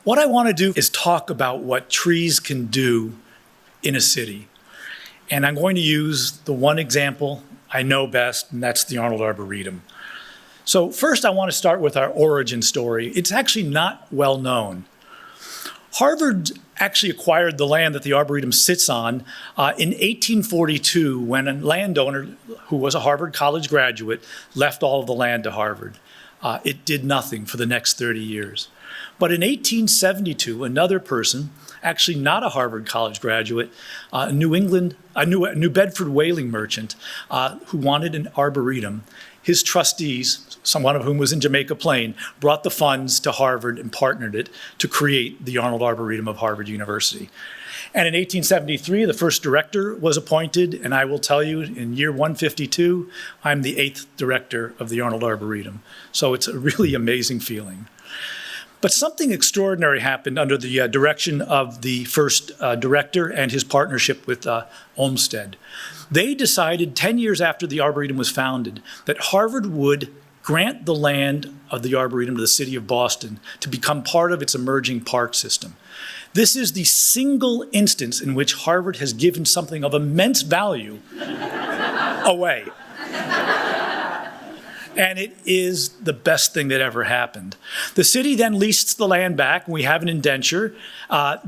What I want to do is talk about what trees can do in a city. And I'm going to use the one example I know best, and that's the Arnold Arboretum. So first I want to start with our origin story. It's actually not well known. Harvard actually acquired the land that the Arboretum sits on in 1842 when a landowner who was a Harvard College graduate left all of the land to Harvard. It did nothing for the next 30 years. But in 1872, another person, actually not a Harvard College graduate, a New Bedford whaling merchant who wanted an arboretum, his trustees, one of whom was in Jamaica Plain, brought the funds to Harvard and partnered it to create the Arnold Arboretum of Harvard University. And in 1873, the first director was appointed, and I will tell you, in year 152, I'm the 8th director of the Arnold Arboretum. So it's a really amazing feeling. But something extraordinary happened under the direction of the first director and his partnership with Olmsted. They decided 10 years after the Arboretum was founded that Harvard would grant the land of the Arboretum to the city of Boston to become part of its emerging park system. This is the single instance in which Harvard has given something of immense value away. And it is the best thing that ever happened. The city then leased the land back. We have an indenture.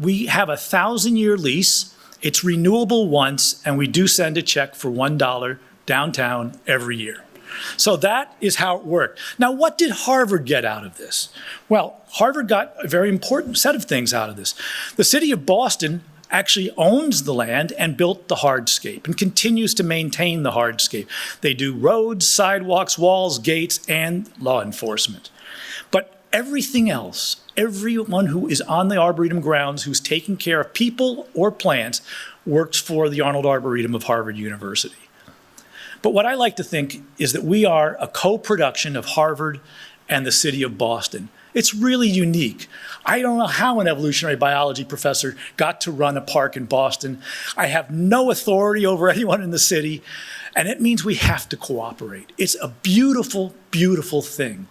We have a 1,000-year lease. It's renewable once, and we do send a check for $1 downtown every year. So that is how it worked. Now, what did Harvard get out of this? Well, Harvard got a very important set of things out of this. The city of Boston actually owns the land and built the hardscape and continues to maintain the hardscape. They do roads, sidewalks, walls, gates, and law enforcement. But everything else, everyone who is on the Arboretum grounds who's taking care of people or plants works for the Arnold Arboretum of Harvard University. But what I like to think is that we are a co-production of Harvard and the city of Boston. It's really unique. I don't know how an evolutionary biology professor got to run a park in Boston. I have no authority over anyone in the city, and it means we have to cooperate. It's a beautiful, beautiful thing.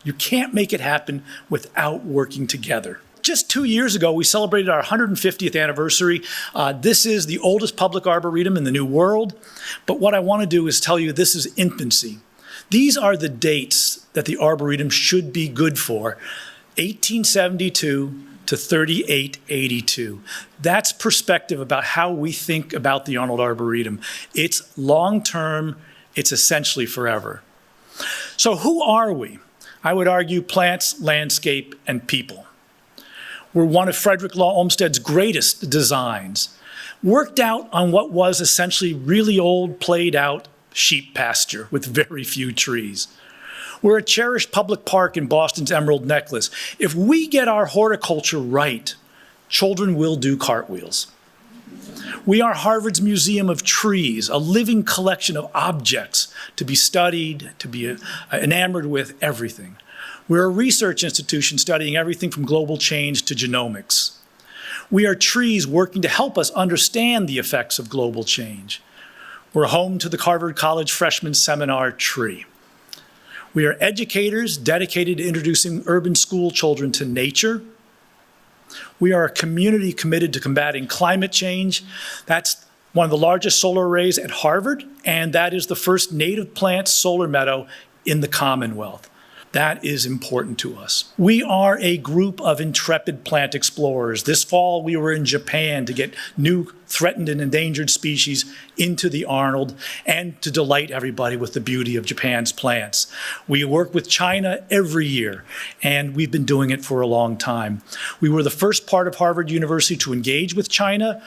You can't make it happen without working together. Just 2 years ago, we celebrated our 150th anniversary. This is the oldest public arboretum in the New World, but what I want to do is tell you this is infancy. These are the dates that the Arboretum should be good for, 1872 to 3882. That's perspective about how we think about the Arnold Arboretum. It's long-term, it's essentially forever. So who are we? I would argue plants, landscape, and people. We're one of Frederick Law Olmsted's greatest designs, worked out on what was essentially really old, played out sheep pasture with very few trees. We're a cherished public park in Boston's Emerald Necklace. If we get our horticulture right, children will do cartwheels. We are Harvard's Museum of Trees, a living collection of objects to be studied, to be enamored with, everything. We're a research institution studying everything from global change to genomics. We are trees working to help us understand the effects of global change. We're home to the Harvard College Freshman Seminar Tree. We are educators dedicated to introducing urban school children to nature. We are a community committed to combating climate change. That's one of the largest solar arrays at Harvard, and that is the first native plant solar meadow in the Commonwealth. That is important to us. We are a group of intrepid plant explorers. This fall, we were in Japan to get new threatened and endangered species into the Arnold and to delight everybody with the beauty of Japan's plants. We work with China every year, and we've been doing it for a long time. We were the first part of Harvard University to engage with China,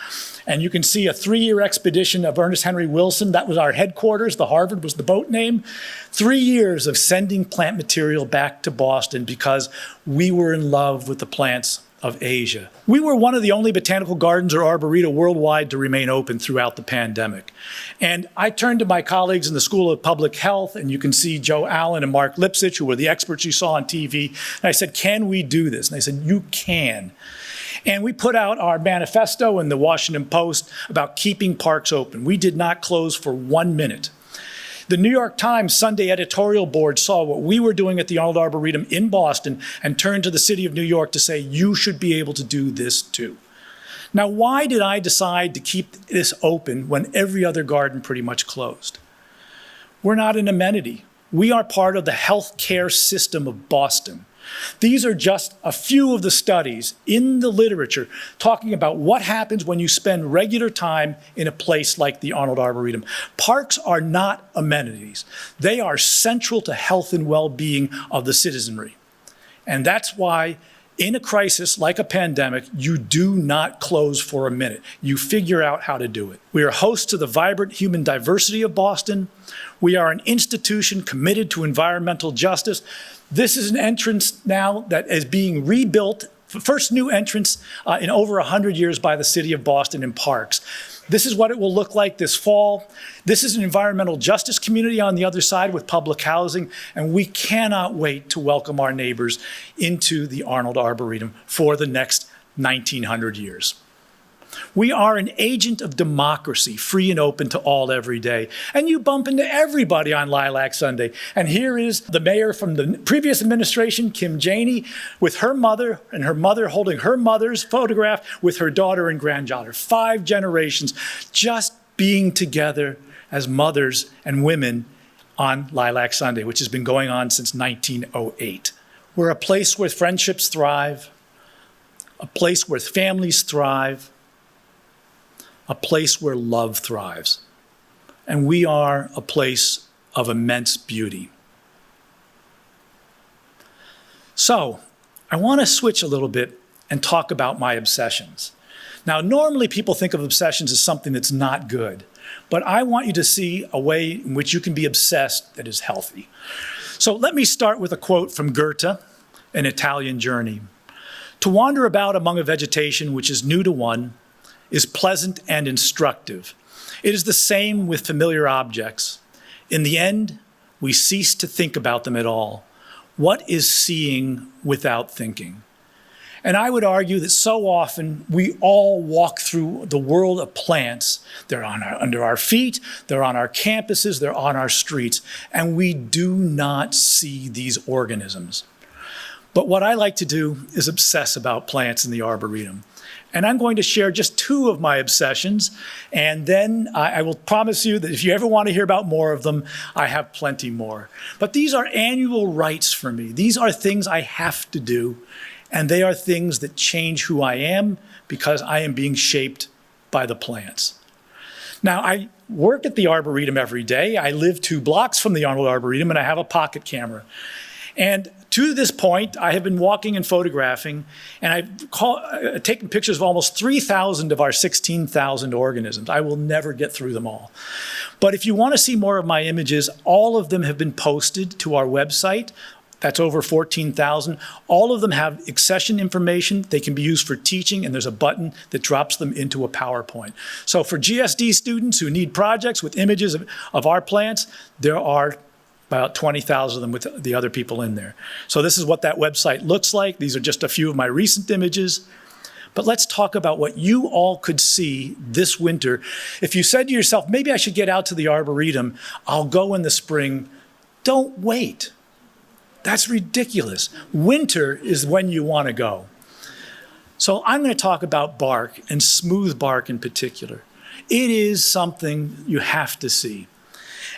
and you can see a 3-year expedition of Ernest Henry Wilson. That was our headquarters. The Harvard was the boat name. 3 years of sending plant material back to Boston because we were in love with the plants of Asia. We were one of the only botanical gardens or arboreta worldwide to remain open throughout the pandemic. And I turned to my colleagues in the School of Public Health, and you can see Joe Allen and Mark Lipsitch, who were the experts you saw on TV. And I said, can we do this? And they said, you can. And we put out our manifesto in the Washington Post about keeping parks open. We did not close for 1 minute. The New York Times Sunday editorial board saw what we were doing at the Arnold Arboretum in Boston and turned to the city of New York to say, you should be able to do this too. Now, why did I decide to keep this open when every other garden pretty much closed? We're not an amenity. We are part of the healthcare system of Boston. These are just a few of the studies in the literature talking about what happens when you spend regular time in a place like the Arnold Arboretum. Parks are not amenities. They are central to health and well-being of the citizenry. And that's why in a crisis like a pandemic, you do not close for a minute. You figure out how to do it. We are hosts to the vibrant human diversity of Boston. We are an institution committed to environmental justice. This is an entrance now that is being rebuilt, first new entrance in over 100 years by the city of Boston in parks. This is what it will look like this fall. This is an environmental justice community on the other side with public housing, and we cannot wait to welcome our neighbors into the Arnold Arboretum for the next 1900 years. We are an agent of democracy, free and open to all every day. And you bump into everybody on Lilac Sunday. And here is the mayor from the previous administration, Kim Janey, with her mother, and her mother holding her mother's photograph with her daughter and granddaughter. 5 generations just being together as mothers and women on Lilac Sunday, which has been going on since 1908. We're a place where friendships thrive, a place where families thrive, a place where love thrives. And we are a place of immense beauty. So, I want to switch a little bit and talk about my obsessions. Now, normally people think of obsessions as something that's not good, but I want you to see a way in which you can be obsessed that is healthy. So let me start with a quote from Goethe, An Italian Journey. To wander about among a vegetation which is new to one is pleasant and instructive. It is the same with familiar objects. In the end, we cease to think about them at all. What is seeing without thinking? And I would argue that so often we all walk through the world of plants. They're under our feet, they're on our campuses, they're on our streets, and we do not see these organisms. But what I like to do is obsess about plants in the Arboretum. And I'm going to share just 2 of my obsessions, and then I will promise you that if you ever want to hear about more of them, I have plenty more. But these are annual rites for me. These are things I have to do, and they are things that change who I am because I am being shaped by the plants. Now, I work at the Arboretum every day. I live 2 blocks from the Arnold Arboretum, and I have a pocket camera. And to this point, I have been walking and photographing, and I've taken pictures of almost 3,000 of our 16,000 organisms. I will never get through them all. But if you want to see more of my images, all of them have been posted to our website. That's over 14,000. All of them have accession information. They can be used for teaching, and there's a button that drops them into a PowerPoint. So for GSD students who need projects with images of our plants, there are about 20,000 of them with the other people in there. So this is what that website looks like. These are just a few of my recent images. But let's talk about what you all could see this winter. If you said to yourself, maybe I should get out to the Arboretum, I'll go in the spring. Don't wait. That's ridiculous. Winter is when you want to go. So I'm going to talk about bark, and smooth bark in particular. It is something you have to see.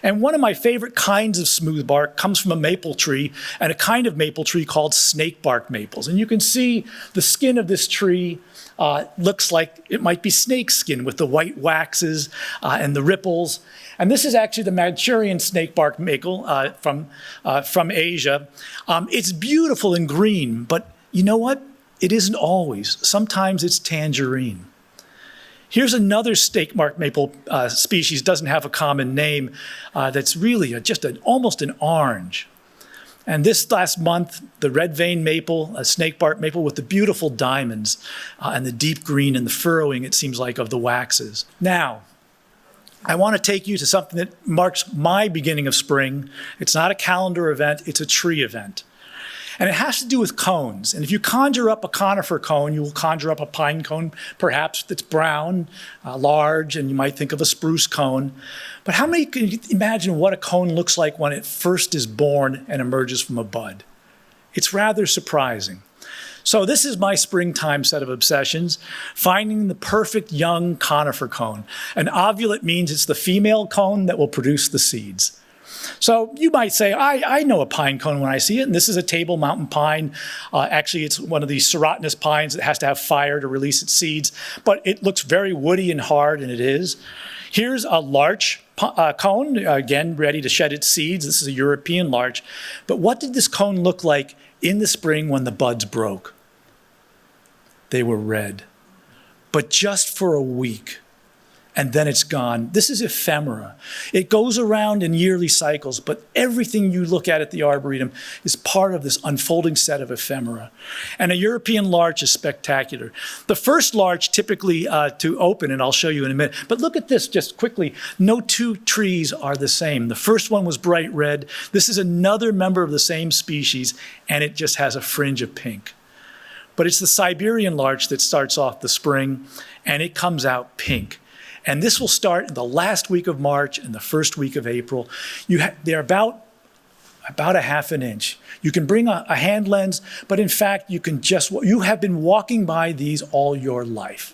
And one of my favorite kinds of smooth bark comes from a maple tree, and a kind of maple tree called snake bark maples. And you can see the skin of this tree looks like it might be snake skin with the white waxes and the ripples. And this is actually the Manchurian snake bark maple from Asia. It's beautiful and green, but you know what? It isn't always. Sometimes it's tangerine. Here's another snake bark maple species, doesn't have a common name, that's really almost an orange. And this last month, the red vein maple, a snake bark maple with the beautiful diamonds and the deep green and the furrowing, it seems like, of the waxes. Now, I want to take you to something that marks my beginning of spring. It's not a calendar event, it's a tree event. And it has to do with cones. And if you conjure up a conifer cone, you will conjure up a pine cone, perhaps, that's brown, large, and you might think of a spruce cone. But how many can you imagine what a cone looks like when it first is born and emerges from a bud? It's rather surprising. So this is my springtime set of obsessions, finding the perfect young conifer cone. An ovulate means it's the female cone that will produce the seeds. So you might say, I know a pine cone when I see it, and this is a table mountain pine. Actually, it's one of these serotinous pines that has to have fire to release its seeds, but it looks very woody and hard, and it is. Here's a larch cone, again, ready to shed its seeds. This is a European larch. But what did this cone look like in the spring when the buds broke? They were red, but just for a week, and then it's gone. This is ephemera. It goes around in yearly cycles, but everything you look at the Arboretum is part of this unfolding set of ephemera. And a European larch is spectacular. The first larch typically to open, and I'll show you in a minute, but look at this just quickly. No two trees are the same. The first one was bright red. This is another member of the same species, and it just has a fringe of pink. But it's the Siberian larch that starts off the spring, and it comes out pink. And this will start in the last week of March and the first week of April. They're about a half an inch. You can bring a hand lens, but in fact, you have been walking by these all your life.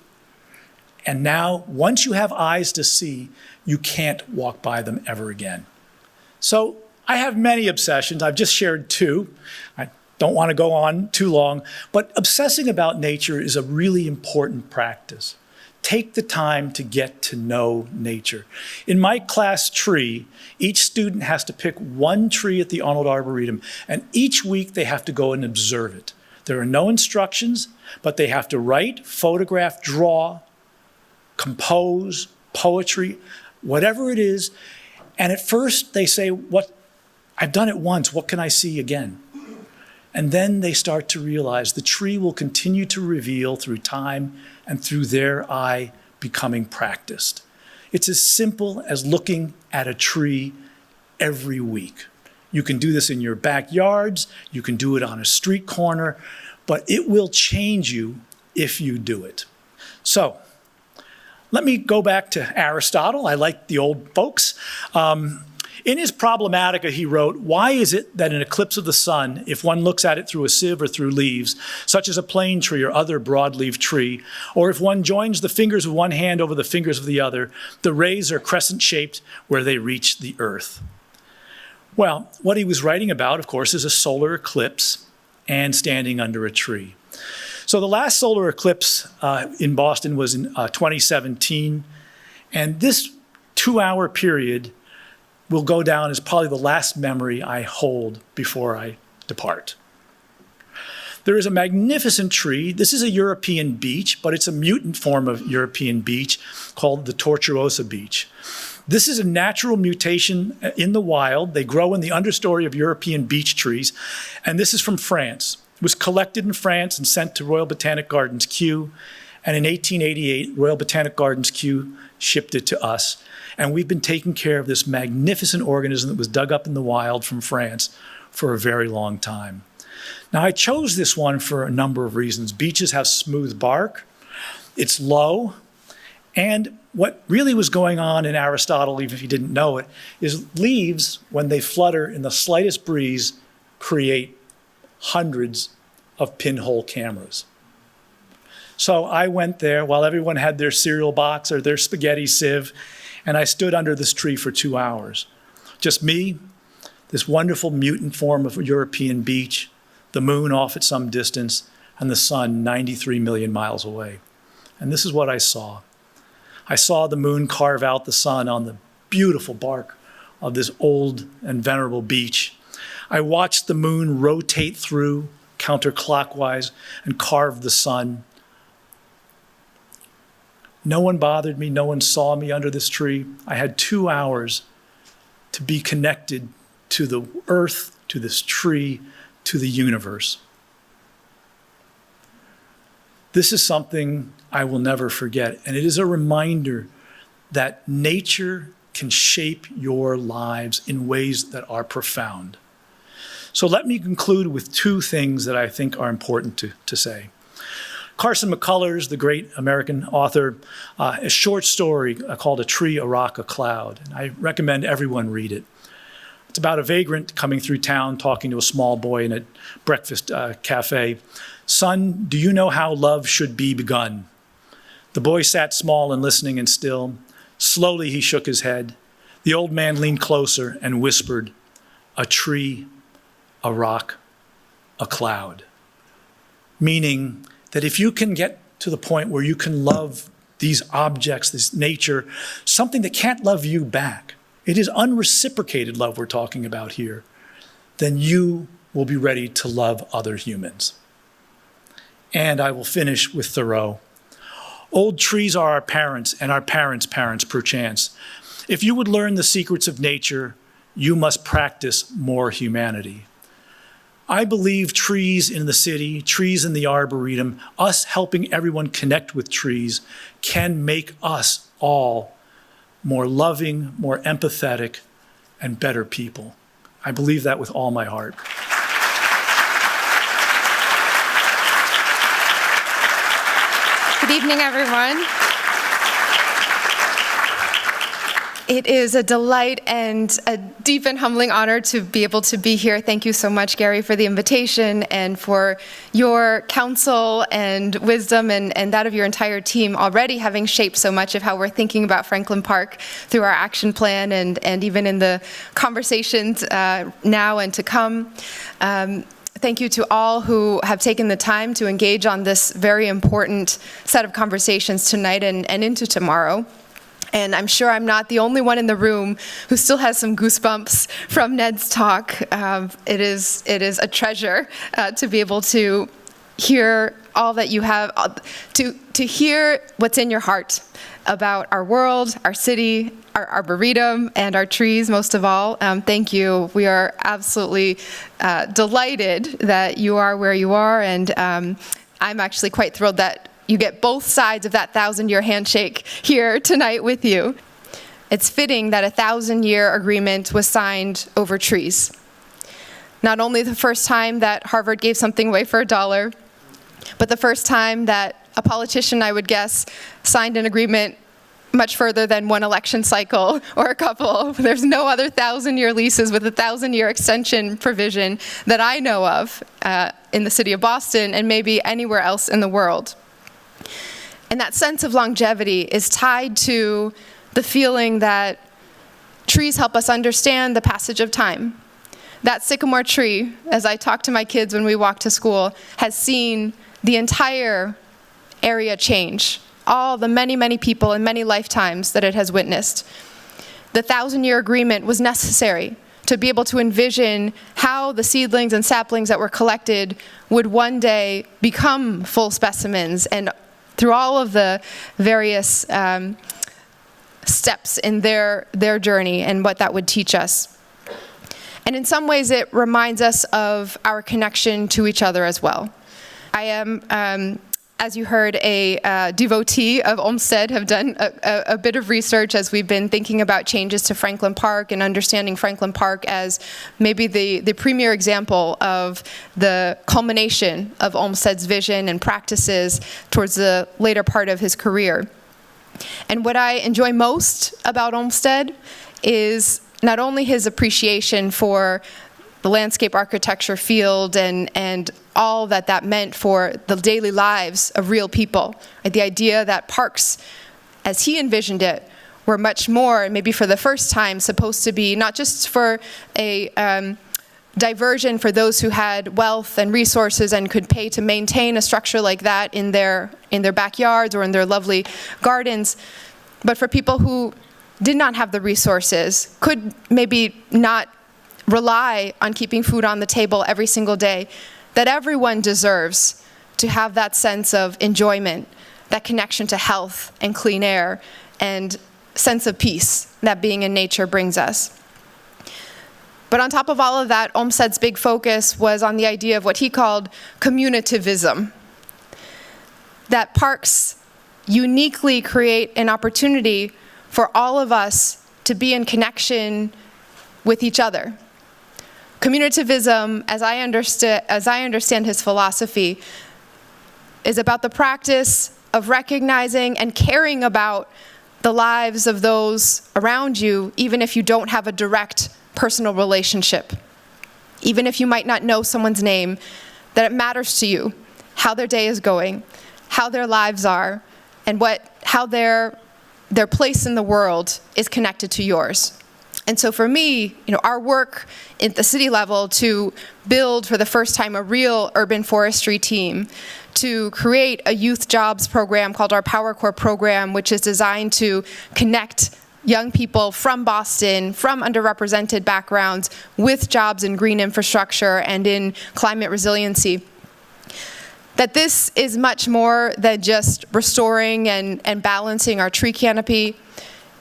And now, once you have eyes to see, you can't walk by them ever again. So I have many obsessions. I've just shared two. I don't want to go on too long, but obsessing about nature is a really important practice. Take the time to get to know nature. In my class tree, each student has to pick one tree at the Arnold Arboretum, and each week they have to go and observe it. There are no instructions, but they have to write, photograph, draw, compose, poetry, whatever it is. And at first they say, I've done it once, what can I see again? And then they start to realize the tree will continue to reveal through time and through their eye becoming practiced. It's as simple as looking at a tree every week. You can do this in your backyards, you can do it on a street corner, but it will change you if you do it. So, let me go back to Aristotle. I like the old folks. In his Problematica, he wrote, why is it that an eclipse of the sun, if one looks at it through a sieve or through leaves, such as a plane tree or other broadleaf tree, or if one joins the fingers of one hand over the fingers of the other, the rays are crescent-shaped where they reach the earth? Well, what he was writing about, of course, is a solar eclipse and standing under a tree. So the last solar eclipse in Boston was in 2017, and this 2-hour period will go down as probably the last memory I hold before I depart. There is a magnificent tree. This is a European beech, but it's a mutant form of European beech called the tortuosa beech. This is a natural mutation in the wild. They grow in the understory of European beech trees, and this is from France. It was collected in France and sent to Royal Botanic Gardens, Kew, and in 1888, Royal Botanic Gardens, Kew shipped it to us. And we've been taking care of this magnificent organism that was dug up in the wild from France for a very long time. Now, I chose this one for a number of reasons. Beeches have smooth bark, it's low, and what really was going on in Aristotle, even if you didn't know it, is leaves, when they flutter in the slightest breeze, create hundreds of pinhole cameras. So I went there while everyone had their cereal box or their spaghetti sieve, and I stood under this tree for 2 hours. Just me, this wonderful mutant form of European beech, the moon off at some distance, and the sun 93 million miles away. And this is what I saw. I saw the moon carve out the sun on the beautiful bark of this old and venerable beech. I watched the moon rotate through counterclockwise and carve the sun. No one bothered me, no one saw me under this tree. I had 2 hours to be connected to the earth, to this tree, to the universe. This is something I will never forget, and it is a reminder that nature can shape your lives in ways that are profound. So let me conclude with two things that I think are important to say. Carson McCullers, the great American author, a short story called A Tree, a Rock, a Cloud. And I recommend everyone read it. It's about a vagrant coming through town talking to a small boy in a breakfast cafe. "Son, do you know how love should be begun?" The boy sat small and listening and still. Slowly he shook his head. The old man leaned closer and whispered, "A tree, a rock, a cloud." Meaning that if you can get to the point where you can love these objects, this nature, something that can't love you back, it is unreciprocated love we're talking about here, then you will be ready to love other humans. And I will finish with Thoreau. Old trees are our parents and our parents' parents, perchance. If you would learn the secrets of nature, you must practice more humanity. I believe trees in the city, trees in the Arboretum, us helping everyone connect with trees can make us all more loving, more empathetic, and better people. I believe that with all my heart. Good evening, everyone. It is a delight and a deep and humbling honor to be able to be here. Thank you so much, Gary, for the invitation and for your counsel and wisdom and that of your entire team already having shaped so much of how we're thinking about Franklin Park through our action plan and even in the conversations now and to come. Thank you to all who have taken the time to engage on this very important set of conversations tonight and into tomorrow. And I'm sure I'm not the only one in the room who still has some goosebumps from Ned's talk. It is a treasure to be able to hear all that you have, to hear what's in your heart about our world, our city, our arboretum, and our trees, most of all. Thank you. We are absolutely delighted that you are where you are, and I'm actually quite thrilled that you get both sides of that 1,000-year handshake here tonight with you. It's fitting that a 1,000-year agreement was signed over trees. Not only the first time that Harvard gave something away for $1, but the first time that a politician, I would guess, signed an agreement much further than one election cycle or a couple. There's no other 1,000-year leases with a 1,000-year extension provision that I know of in the city of Boston and maybe anywhere else in the world. And that sense of longevity is tied to the feeling that trees help us understand the passage of time. That sycamore tree, as I talk to my kids when we walk to school, has seen the entire area change, all the many, many people and many lifetimes that it has witnessed. The 1,000-year agreement was necessary to be able to envision how the seedlings and saplings that were collected would one day become full specimens, and through all of the various steps in their journey and what that would teach us. And in some ways, it reminds us of our connection to each other as well. I am, as you heard, a devotee of Olmsted, have done a bit of research as we've been thinking about changes to Franklin Park and understanding Franklin Park as maybe the premier example of the culmination of Olmsted's vision and practices towards the later part of his career. And what I enjoy most about Olmsted is not only his appreciation for the landscape architecture field and all that meant for the daily lives of real people. The idea that parks, as he envisioned it, were much more, maybe for the first time, supposed to be not just for a diversion for those who had wealth and resources and could pay to maintain a structure like that in their backyards or in their lovely gardens, but for people who did not have the resources, could maybe not rely on keeping food on the table every single day, that everyone deserves to have that sense of enjoyment, that connection to health and clean air, and sense of peace that being in nature brings us. But on top of all of that, Olmsted's big focus was on the idea of what he called communitivism, that parks uniquely create an opportunity for all of us to be in connection with each other, Communitivism, as I understand his philosophy, is about the practice of recognizing and caring about the lives of those around you, even if you don't have a direct personal relationship. Even if you might not know someone's name, that it matters to you how their day is going, how their lives are, and how their place in the world is connected to yours. And so for me, our work at the city level to build for the first time a real urban forestry team, to create a youth jobs program called our Power Corps program, which is designed to connect young people from Boston, from underrepresented backgrounds, with jobs in green infrastructure and in climate resiliency. That this is much more than just restoring and balancing our tree canopy.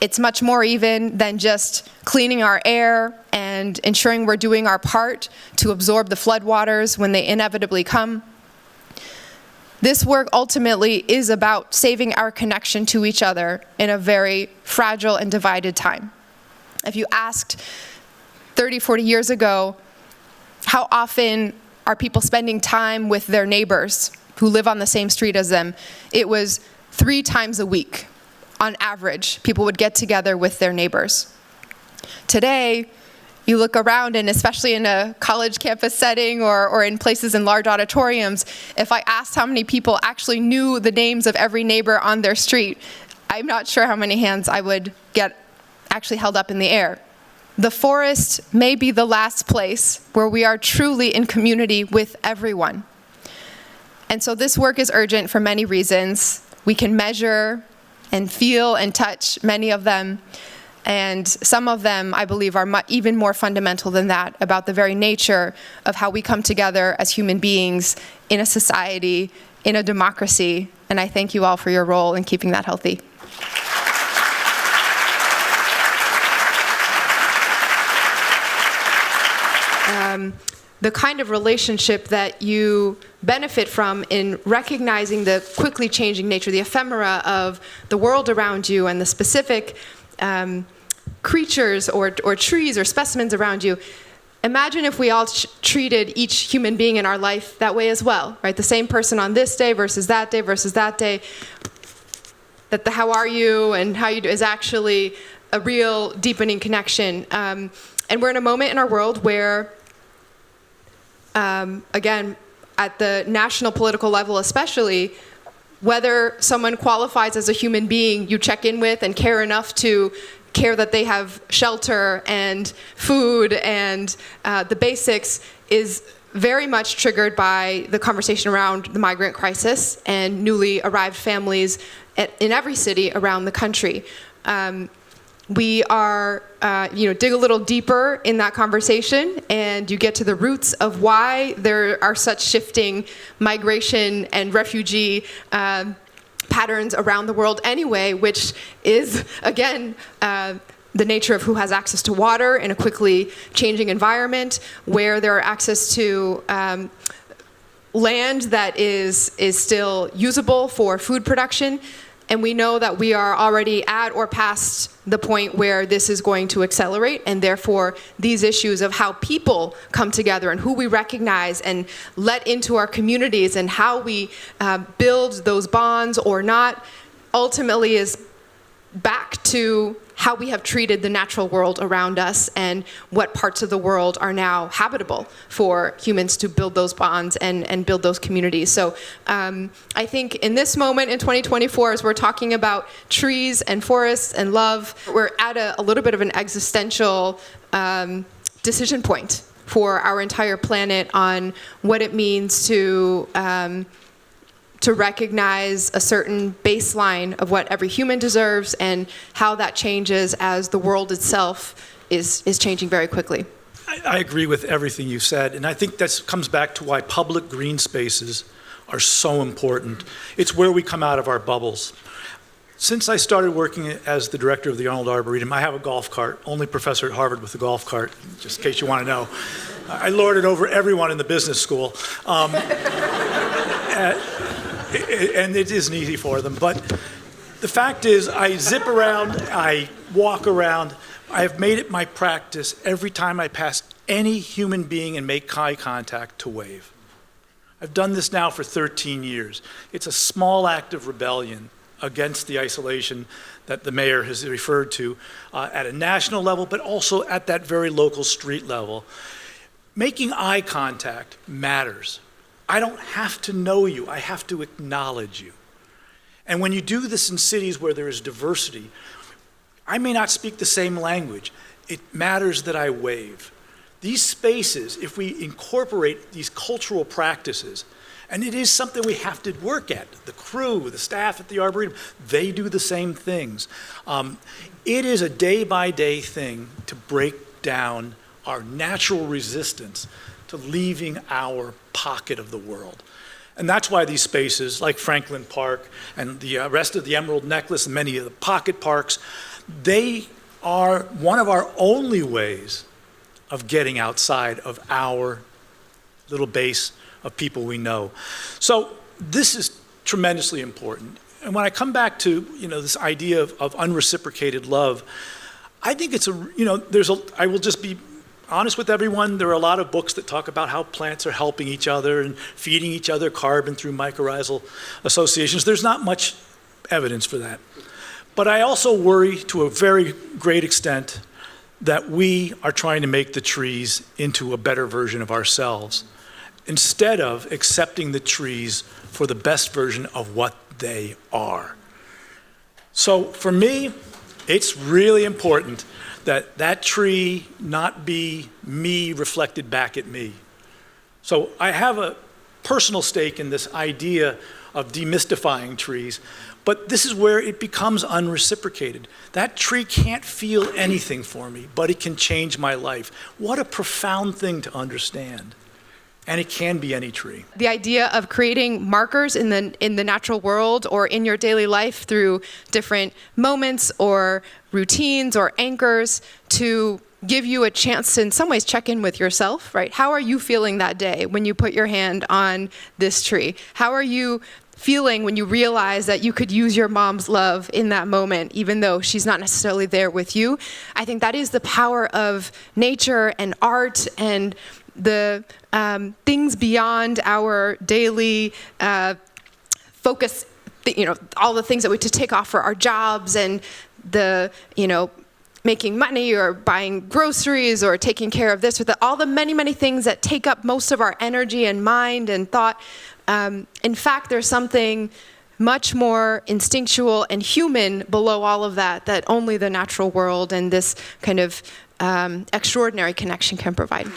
It's much more even than just cleaning our air and ensuring we're doing our part to absorb the floodwaters when they inevitably come. This work ultimately is about saving our connection to each other in a very fragile and divided time. If you asked 30, 40 years ago, how often are people spending time with their neighbors who live on the same street as them, it was 3 times a week. On average, people would get together with their neighbors. Today, you look around, and especially in a college campus setting or in places in large auditoriums, if I asked how many people actually knew the names of every neighbor on their street, I'm not sure how many hands I would get actually held up in the air. The forest may be the last place where we are truly in community with everyone. And so this work is urgent for many reasons. We can measure and feel and touch many of them. And some of them, I believe, are even more fundamental than that, about the very nature of how we come together as human beings in a society, in a democracy. And I thank you all for your role in keeping that healthy. The kind of relationship that you benefit from in recognizing the quickly changing nature, the ephemera of the world around you and the specific creatures or trees or specimens around you. Imagine if we all treated each human being in our life that way as well, right? The same person on this day versus that day versus that day. That the how are you and how you do is actually a real deepening connection. And we're in a moment in our world where again, at the national political level especially, whether someone qualifies as a human being you check in with and care enough to care that they have shelter and food and the basics is very much triggered by the conversation around the migrant crisis and newly arrived families in every city around the country. We are, dig a little deeper in that conversation, and you get to the roots of why there are such shifting migration and refugee patterns around the world anyway, which is, again, the nature of who has access to water in a quickly changing environment, where there are access to land that is still usable for food production. And we know that we are already at or past the point where this is going to accelerate, and therefore these issues of how people come together and who we recognize and let into our communities and how we build those bonds or not ultimately is back to how we have treated the natural world around us and what parts of the world are now habitable for humans to build those bonds and build those communities. So I think in this moment in 2024, as we're talking about trees and forests and love, we're at a little bit of an existential decision point for our entire planet on what it means to recognize a certain baseline of what every human deserves and how that changes as the world itself is changing very quickly. I agree with everything you said, and I think that comes back to why public green spaces are so important. It's where we come out of our bubbles. Since I started working as the director of the Arnold Arboretum, I have a golf cart, only professor at Harvard with a golf cart, just in case you want to know. I lord it over everyone in the business school. And it isn't easy for them. But the fact is, I zip around, I walk around. I have made it my practice every time I pass any human being and make eye contact to wave. I've done this now for 13 years. It's a small act of rebellion against the isolation that the mayor has referred to at a national level, but also at that very local street level. Making eye contact matters. I don't have to know you, I have to acknowledge you. And when you do this in cities where there is diversity, I may not speak the same language. It matters that I wave. These spaces, if we incorporate these cultural practices, and it is something we have to work at, the crew, the staff at the Arboretum, they do the same things. It is a day-by-day thing to break down our natural resistance to leaving our pocket of the world. And that's why these spaces, like Franklin Park and the rest of the Emerald Necklace and many of the pocket parks, they are one of our only ways of getting outside of our little base of people we know. So this is tremendously important. And when I come back to this idea of unreciprocated love, I think it's I will just be honest with everyone, there are a lot of books that talk about how plants are helping each other and feeding each other carbon through mycorrhizal associations. There's not much evidence for that. But I also worry to a very great extent that we are trying to make the trees into a better version of ourselves instead of accepting the trees for the best version of what they are. So for me, it's really important that that tree not be me reflected back at me. So I have a personal stake in this idea of demystifying trees, but this is where it becomes unreciprocated. That tree can't feel anything for me, but it can change my life. What a profound thing to understand. And it can be any tree. The idea of creating markers in the natural world or in your daily life through different moments or routines or anchors to give you a chance to, in some ways, check in with yourself, right? How are you feeling that day when you put your hand on this tree? How are you feeling when you realize that you could use your mom's love in that moment, even though she's not necessarily there with you? I think that is the power of nature and art and the things beyond our daily focus, all the things that we have to take off for our jobs and the, making money or buying groceries or taking care of this or that, all the many, many things that take up most of our energy and mind and thought. In fact, there's something much more instinctual and human below all of that only the natural world and this kind of extraordinary connection can provide.